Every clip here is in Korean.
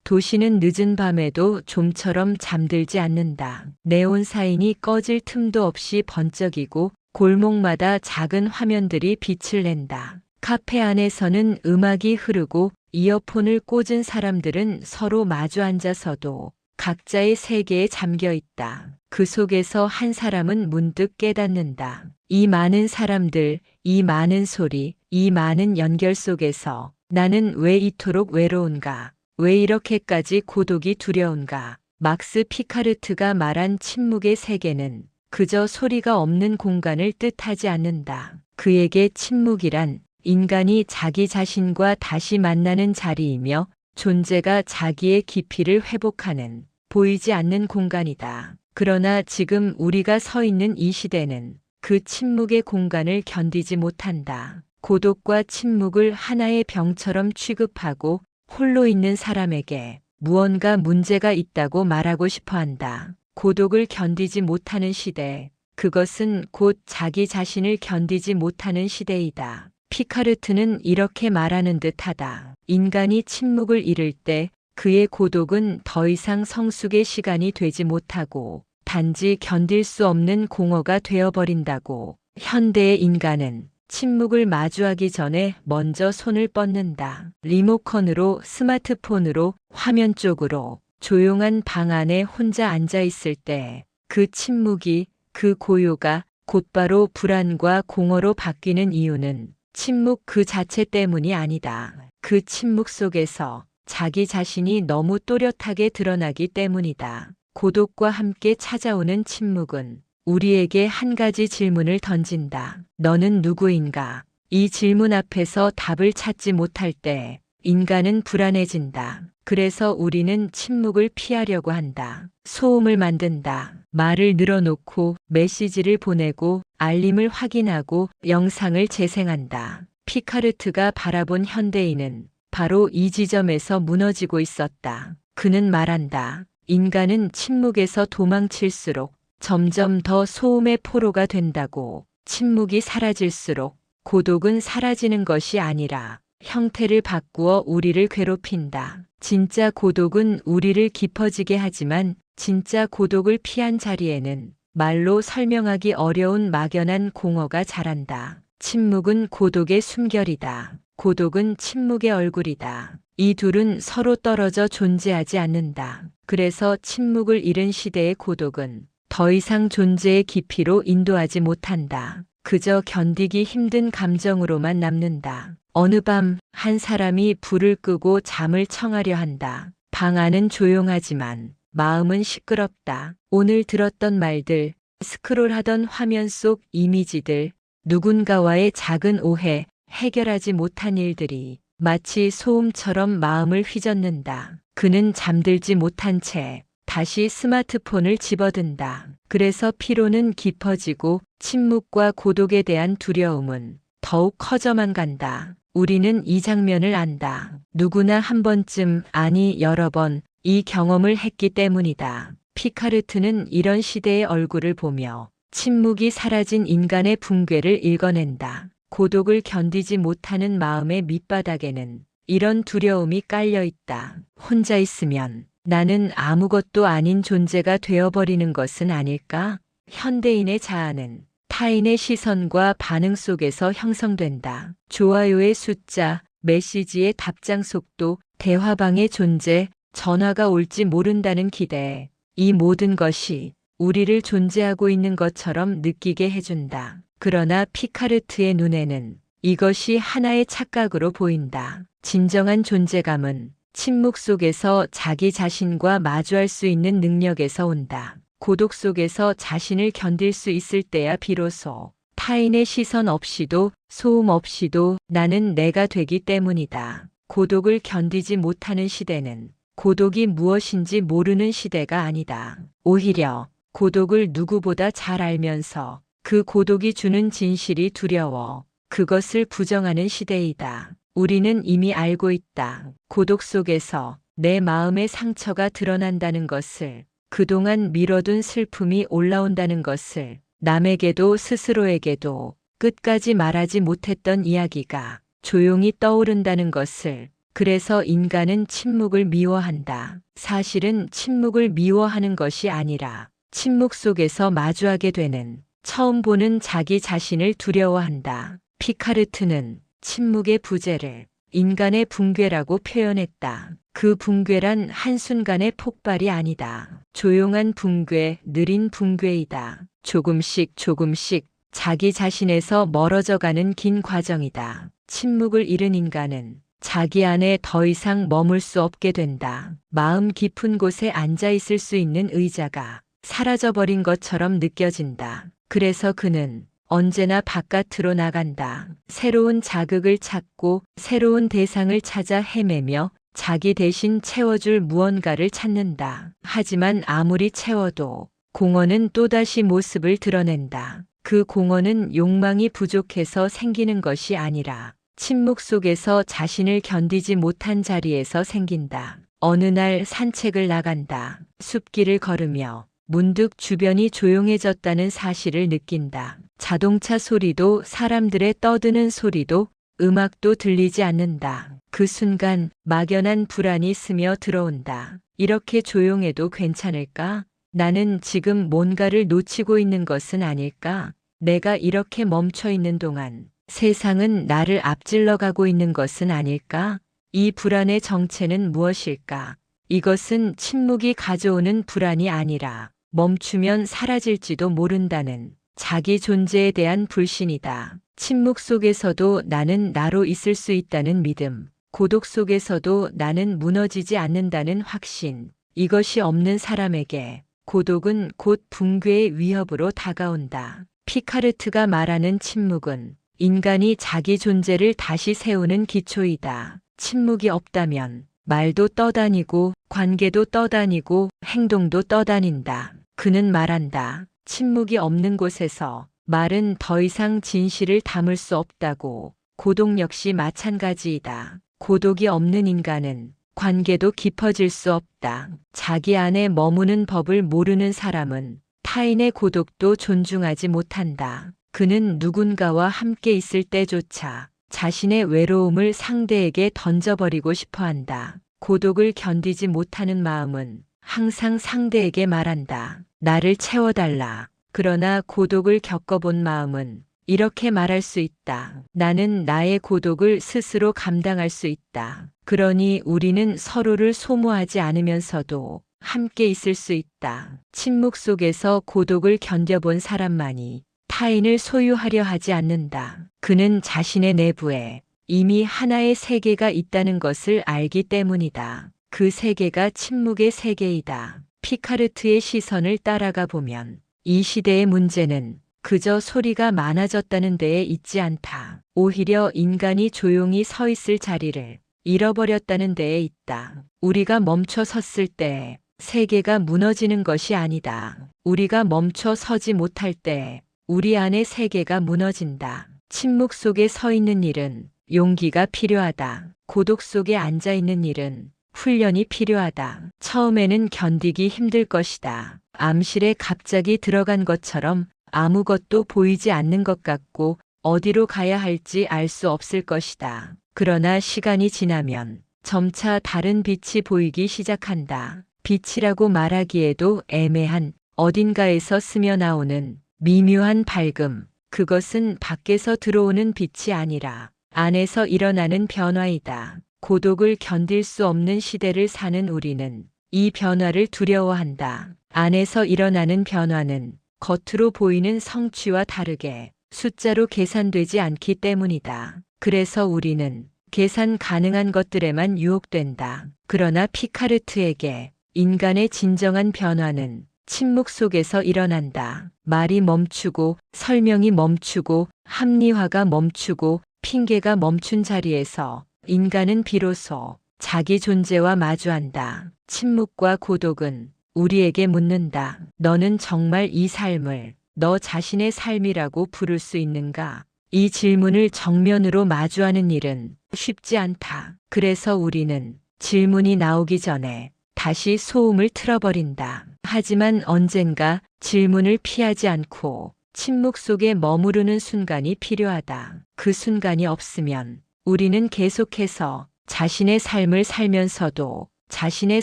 도시는 늦은 밤에도 좀처럼 잠들지 않는다. 네온 사인이 꺼질 틈도 없이 번쩍이고 골목마다 작은 화면들이 빛을 낸다. 카페 안에서는 음악이 흐르고 이어폰을 꽂은 사람들은 서로 마주 앉아서도 각자의 세계에 잠겨 있다. 그 속에서 한 사람은 문득 깨닫는다. 이 많은 사람들, 이 많은 소리, 이 많은 연결 속에서 나는 왜 이토록 외로운가? 왜 이렇게까지 고독이 두려운가? 막스 피카르트가 말한 침묵의 세계는 그저 소리가 없는 공간을 뜻하지 않는다. 그에게 침묵이란 인간이 자기 자신과 다시 만나는 자리이며 존재가 자기의 깊이를 회복하는 보이지 않는 공간이다. 그러나 지금 우리가 서 있는 이 시대는 그 침묵의 공간을 견디지 못한다. 고독과 침묵을 하나의 병처럼 취급하고 홀로 있는 사람에게 무언가 문제가 있다고 말하고 싶어 한다. 고독을 견디지 못하는 시대, 그것은 곧 자기 자신을 견디지 못하는 시대이다. 피카르트는 이렇게 말하는 듯하다. 인간이 침묵을 잃을 때 그의 고독은 더 이상 성숙의 시간이 되지 못하고 단지 견딜 수 없는 공허가 되어버린다고. 현대의 인간은 침묵을 마주하기 전에 먼저 손을 뻗는다. 리모컨으로, 스마트폰으로, 화면 쪽으로 조용한 방 안에 혼자 앉아 있을 때 그 침묵이, 그 고요가 곧바로 불안과 공허로 바뀌는 이유는 침묵 그 자체 때문이 아니다. 그 침묵 속에서 자기 자신이 너무 또렷하게 드러나기 때문이다. 고독과 함께 찾아오는 침묵은 우리에게 한 가지 질문을 던진다. 너는 누구인가? 이 질문 앞에서 답을 찾지 못할 때 인간은 불안해진다. 그래서 우리는 침묵을 피하려고 한다. 소음을 만든다. 말을 늘어놓고 메시지를 보내고 알림을 확인하고 영상을 재생한다. 피카르트가 바라본 현대인은 바로 이 지점에서 무너지고 있었다. 그는 말한다. 인간은 침묵에서 도망칠수록 점점 더 소음의 포로가 된다고. 침묵이 사라질수록 고독은 사라지는 것이 아니라 형태를 바꾸어 우리를 괴롭힌다. 진짜 고독은 우리를 깊어지게 하지만 진짜 고독을 피한 자리에는 말로 설명하기 어려운 막연한 공허가 자란다. 침묵은 고독의 숨결이다. 고독은 침묵의 얼굴이다. 이 둘은 서로 떨어져 존재하지 않는다. 그래서 침묵을 잃은 시대의 고독은 더 이상 존재의 깊이로 인도하지 못한다. 그저 견디기 힘든 감정으로만 남는다. 어느 밤 한 사람이 불을 끄고 잠을 청하려 한다. 방 안은 조용하지만 마음은 시끄럽다. 오늘 들었던 말들, 스크롤하던 화면 속 이미지들, 누군가와의 작은 오해, 해결하지 못한 일들이 마치 소음처럼 마음을 휘젓는다. 그는 잠들지 못한 채 다시 스마트폰을 집어든다. 그래서 피로는 깊어지고 침묵과 고독에 대한 두려움은 더욱 커져만 간다. 우리는 이 장면을 안다. 누구나 한 번쯤, 아니 여러 번 이 경험을 했기 때문이다. 피카르트는 이런 시대의 얼굴을 보며 침묵이 사라진 인간의 붕괴를 읽어낸다. 고독을 견디지 못하는 마음의 밑바닥에는 이런 두려움이 깔려 있다. 혼자 있으면 나는 아무것도 아닌 존재가 되어버리는 것은 아닐까? 현대인의 자아는 타인의 시선과 반응 속에서 형성된다. 좋아요의 숫자, 메시지의 답장 속도, 대화방의 존재, 전화가 올지 모른다는 기대. 이 모든 것이 우리를 존재하고 있는 것처럼 느끼게 해준다. 그러나 피카르트의 눈에는 이것이 하나의 착각으로 보인다. 진정한 존재감은 침묵 속에서 자기 자신과 마주할 수 있는 능력에서 온다. 고독 속에서 자신을 견딜 수 있을 때야 비로소 타인의 시선 없이도 소음 없이도 나는 내가 되기 때문이다. 고독을 견디지 못하는 시대는 고독이 무엇인지 모르는 시대가 아니다. 오히려 고독을 누구보다 잘 알면서 그 고독이 주는 진실이 두려워 그것을 부정하는 시대이다. 우리는 이미 알고 있다. 고독 속에서 내 마음의 상처가 드러난다는 것을, 그동안 미뤄둔 슬픔이 올라온다는 것을, 남에게도 스스로에게도 끝까지 말하지 못했던 이야기가 조용히 떠오른다는 것을, 그래서 인간은 침묵을 미워한다. 사실은 침묵을 미워하는 것이 아니라 침묵 속에서 마주하게 되는, 처음 보는 자기 자신을 두려워한다. 피카르트는 침묵의 부재를 인간의 붕괴라고 표현했다. 그 붕괴란 한순간의 폭발이 아니다. 조용한 붕괴, 느린 붕괴이다. 조금씩 조금씩 자기 자신에서 멀어져 가는 긴 과정이다. 침묵을 잃은 인간은 자기 안에 더 이상 머물 수 없게 된다. 마음 깊은 곳에 앉아 있을 수 있는 의자가 사라져버린 것처럼 느껴진다. 그래서 그는 언제나 바깥으로 나간다. 새로운 자극을 찾고 새로운 대상을 찾아 헤매며 자기 대신 채워줄 무언가를 찾는다. 하지만 아무리 채워도 공허는 또다시 모습을 드러낸다. 그 공허는 욕망이 부족해서 생기는 것이 아니라 침묵 속에서 자신을 견디지 못한 자리에서 생긴다. 어느 날 산책을 나간다. 숲길을 걸으며 문득 주변이 조용해졌다는 사실을 느낀다. 자동차 소리도 사람들의 떠드는 소리도 음악도 들리지 않는다. 그 순간 막연한 불안이 스며 들어온다. 이렇게 조용해도 괜찮을까? 나는 지금 뭔가를 놓치고 있는 것은 아닐까? 내가 이렇게 멈춰 있는 동안 세상은 나를 앞질러 가고 있는 것은 아닐까? 이 불안의 정체는 무엇일까? 이것은 침묵이 가져오는 불안이 아니라 멈추면 사라질지도 모른다는 자기 존재에 대한 불신이다. 침묵 속에서도 나는 나로 있을 수 있다는 믿음, 고독 속에서도 나는 무너지지 않는다는 확신. 이것이 없는 사람에게 고독은 곧 붕괴의 위협으로 다가온다. 피카르트가 말하는 침묵은 인간이 자기 존재를 다시 세우는 기초이다. 침묵이 없다면 말도 떠다니고 관계도 떠다니고 행동도 떠다닌다. 그는 말한다. 침묵이 없는 곳에서 말은 더 이상 진실을 담을 수 없다고. 고독 역시 마찬가지이다. 고독이 없는 인간은 관계도 깊어질 수 없다. 자기 안에 머무는 법을 모르는 사람은 타인의 고독도 존중하지 못한다. 그는 누군가와 함께 있을 때조차 자신의 외로움을 상대에게 던져버리고 싶어 한다. 고독을 견디지 못하는 마음은 항상 상대에게 말한다. 나를 채워달라. 그러나 고독을 겪어본 마음은 이렇게 말할 수 있다. 나는 나의 고독을 스스로 감당할 수 있다. 그러니 우리는 서로를 소모하지 않으면서도 함께 있을 수 있다. 침묵 속에서 고독을 견뎌본 사람만이 타인을 소유하려 하지 않는다. 그는 자신의 내부에 이미 하나의 세계가 있다는 것을 알기 때문이다. 그 세계가 침묵의 세계이다. 피카르트의 시선을 따라가 보면 이 시대의 문제는 그저 소리가 많아졌다는 데에 있지 않다. 오히려 인간이 조용히 서 있을 자리를 잃어버렸다는 데에 있다. 우리가 멈춰 섰을 때 세계가 무너지는 것이 아니다. 우리가 멈춰 서지 못할 때 우리 안의 세계가 무너진다. 침묵 속에 서 있는 일은 용기가 필요하다. 고독 속에 앉아 있는 일은 훈련이 필요하다. 처음에는 견디기 힘들 것이다. 암실에 갑자기 들어간 것처럼 아무것도 보이지 않는 것 같고 어디로 가야 할지 알 수 없을 것이다. 그러나 시간이 지나면 점차 다른 빛이 보이기 시작한다. 빛이라고 말하기에도 애매한 어딘가에서 스며 나오는 미묘한 밝음. 그것은 밖에서 들어오는 빛이 아니라 안에서 일어나는 변화이다. 고독을 견딜 수 없는 시대를 사는 우리는 이 변화를 두려워한다. 안에서 일어나는 변화는 겉으로 보이는 성취와 다르게 숫자로 계산되지 않기 때문이다. 그래서 우리는 계산 가능한 것들에만 유혹된다. 그러나 피카르트에게 인간의 진정한 변화는 침묵 속에서 일어난다. 말이 멈추고 설명이 멈추고 합리화가 멈추고 핑계가 멈춘 자리에서 인간은 비로소 자기 존재와 마주한다. 침묵과 고독은 우리에게 묻는다. 너는 정말 이 삶을 너 자신의 삶이라고 부를 수 있는가? 이 질문을 정면으로 마주하는 일은 쉽지 않다. 그래서 우리는 질문이 나오기 전에 다시 소음을 틀어버린다. 하지만 언젠가 질문을 피하지 않고 침묵 속에 머무르는 순간이 필요하다. 그 순간이 없으면 우리는 계속해서 자신의 삶을 살면서도 자신의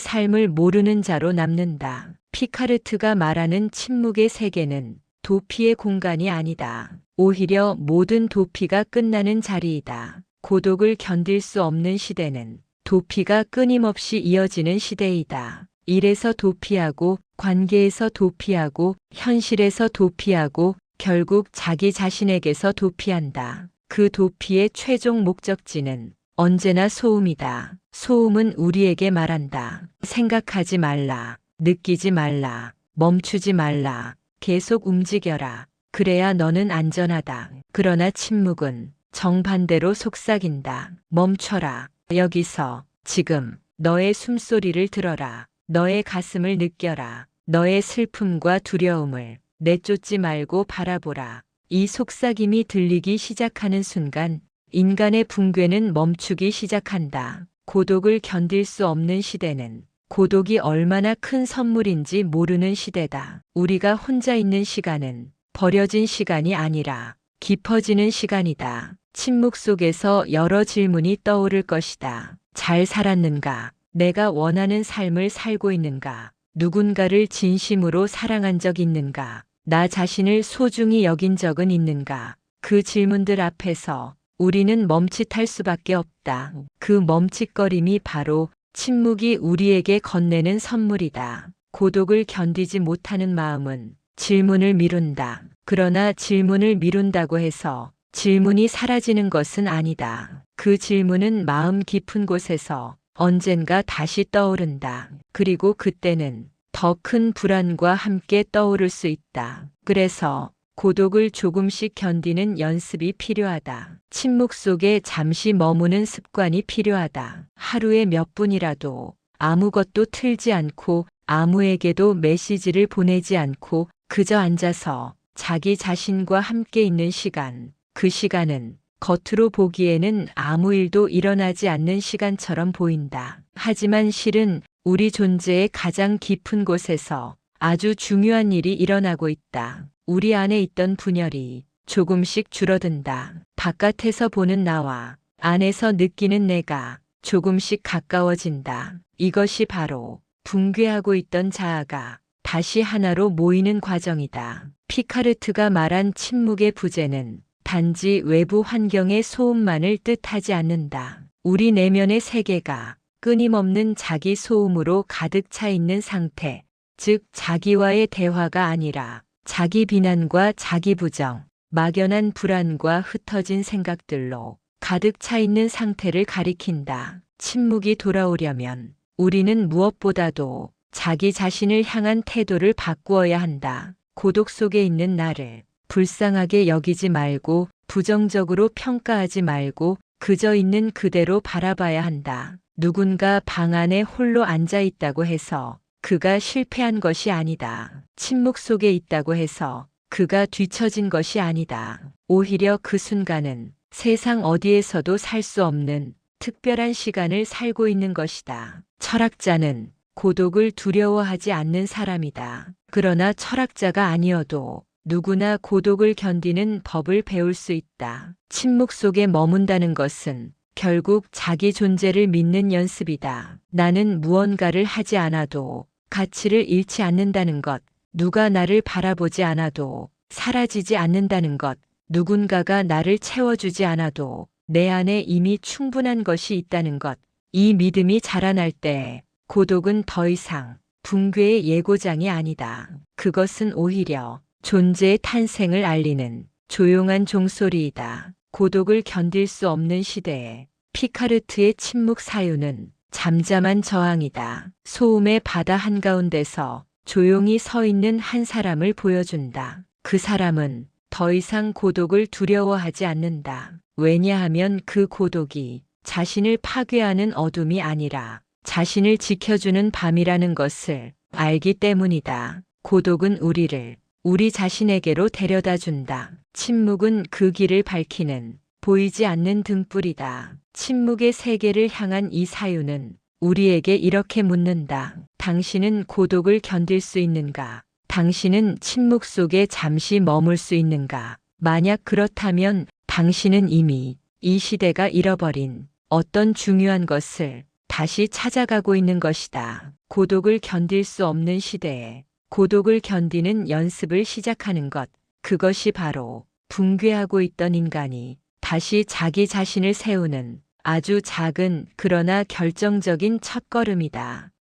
삶을 모르는 자로 남는다. 피카르트가 말하는 침묵의 세계는 도피의 공간이 아니다. 오히려 모든 도피가 끝나는 자리이다. 고독을 견딜 수 없는 시대는 도피가 끊임없이 이어지는 시대이다. 일에서 도피하고, 관계에서 도피하고, 현실에서 도피하고, 결국 자기 자신에게서 도피한다. 그 도피의 최종 목적지는 언제나 소음이다. 소음은 우리에게 말한다. 생각하지 말라. 느끼지 말라. 멈추지 말라. 계속 움직여라. 그래야 너는 안전하다. 그러나 침묵은 정반대로 속삭인다. 멈춰라. 여기서, 지금, 너의 숨소리를 들어라. 너의 가슴을 느껴라. 너의 슬픔과 두려움을 내쫓지 말고 바라보라. 이 속삭임이 들리기 시작하는 순간 인간의 붕괴는 멈추기 시작한다. 고독을 견딜 수 없는 시대는 고독이 얼마나 큰 선물인지 모르는 시대다. 우리가 혼자 있는 시간은 버려진 시간이 아니라 깊어지는 시간이다. 침묵 속에서 여러 질문이 떠오를 것이다. 잘 살았는가? 내가 원하는 삶을 살고 있는가? 누군가를 진심으로 사랑한 적 있는가? 나 자신을 소중히 여긴 적은 있는가? 그 질문들 앞에서 우리는 멈칫할 수밖에 없다. 그 멈칫거림이 바로 침묵이 우리에게 건네는 선물이다. 고독을 견디지 못하는 마음은 질문을 미룬다. 그러나 질문을 미룬다고 해서 질문이 사라지는 것은 아니다. 그 질문은 마음 깊은 곳에서 언젠가 다시 떠오른다. 그리고 그때는 더 큰 불안과 함께 떠오를 수 있다. 그래서 고독을 조금씩 견디는 연습이 필요하다. 침묵 속에 잠시 머무는 습관이 필요하다. 하루에 몇 분이라도 아무것도 틀지 않고 아무에게도 메시지를 보내지 않고 그저 앉아서 자기 자신과 함께 있는 시간. 그 시간은 겉으로 보기에는 아무 일도 일어나지 않는 시간처럼 보인다. 하지만 실은 우리 존재의 가장 깊은 곳에서 아주 중요한 일이 일어나고 있다. 우리 안에 있던 분열이 조금씩 줄어든다. 바깥에서 보는 나와 안에서 느끼는 내가 조금씩 가까워진다. 이것이 바로 붕괴하고 있던 자아가 다시 하나로 모이는 과정이다. 피카르트가 말한 침묵의 부재는 단지 외부 환경의 소음만을 뜻하지 않는다. 우리 내면의 세계가 끊임없는 자기 소음으로 가득 차 있는 상태, 즉 자기와의 대화가 아니라 자기 비난과 자기 부정, 막연한 불안과 흩어진 생각들로 가득 차 있는 상태를 가리킨다. 침묵이 돌아오려면 우리는 무엇보다도 자기 자신을 향한 태도를 바꾸어야 한다. 고독 속에 있는 나를 불쌍하게 여기지 말고 부정적으로 평가하지 말고 그저 있는 그대로 바라봐야 한다. 누군가 방 안에 홀로 앉아 있다고 해서 그가 실패한 것이 아니다. 침묵 속에 있다고 해서 그가 뒤처진 것이 아니다. 오히려 그 순간은 세상 어디에서도 살 수 없는 특별한 시간을 살고 있는 것이다. 철학자는 고독을 두려워하지 않는 사람이다. 그러나 철학자가 아니어도 누구나 고독을 견디는 법을 배울 수 있다. 침묵 속에 머문다는 것은 결국 자기 존재를 믿는 연습이다. 나는 무언가를 하지 않아도 가치를 잃지 않는다는 것, 누가 나를 바라보지 않아도 사라지지 않는다는 것, 누군가가 나를 채워주지 않아도 내 안에 이미 충분한 것이 있다는 것, 이 믿음이 자라날 때 고독은 더 이상 붕괴의 예고장이 아니다. 그것은 오히려 존재의 탄생을 알리는 조용한 종소리이다. 고독을 견딜 수 없는 시대에 피카르트의 침묵 사유는 잠잠한 저항이다. 소음의 바다 한가운데서 조용히 서 있는 한 사람을 보여준다. 그 사람은 더 이상 고독을 두려워하지 않는다. 왜냐하면 그 고독이 자신을 파괴하는 어둠이 아니라 자신을 지켜주는 밤이라는 것을 알기 때문이다. 고독은 우리를 우리 자신에게로 데려다 준다. 침묵은 그 길을 밝히는 보이지 않는 등불이다. 침묵의 세계를 향한 이 사유는 우리에게 이렇게 묻는다. 당신은 고독을 견딜 수 있는가? 당신은 침묵 속에 잠시 머물 수 있는가? 만약 그렇다면 당신은 이미 이 시대가 잃어버린 어떤 중요한 것을 다시 찾아가고 있는 것이다. 고독을 견딜 수 없는 시대에 고독을 견디는 연습을 시작하는 것, 그것이 바로 붕괴하고 있던 인간이 다시 자기 자신을 세우는 아주 작은 그러나 결정적인 첫걸음이다.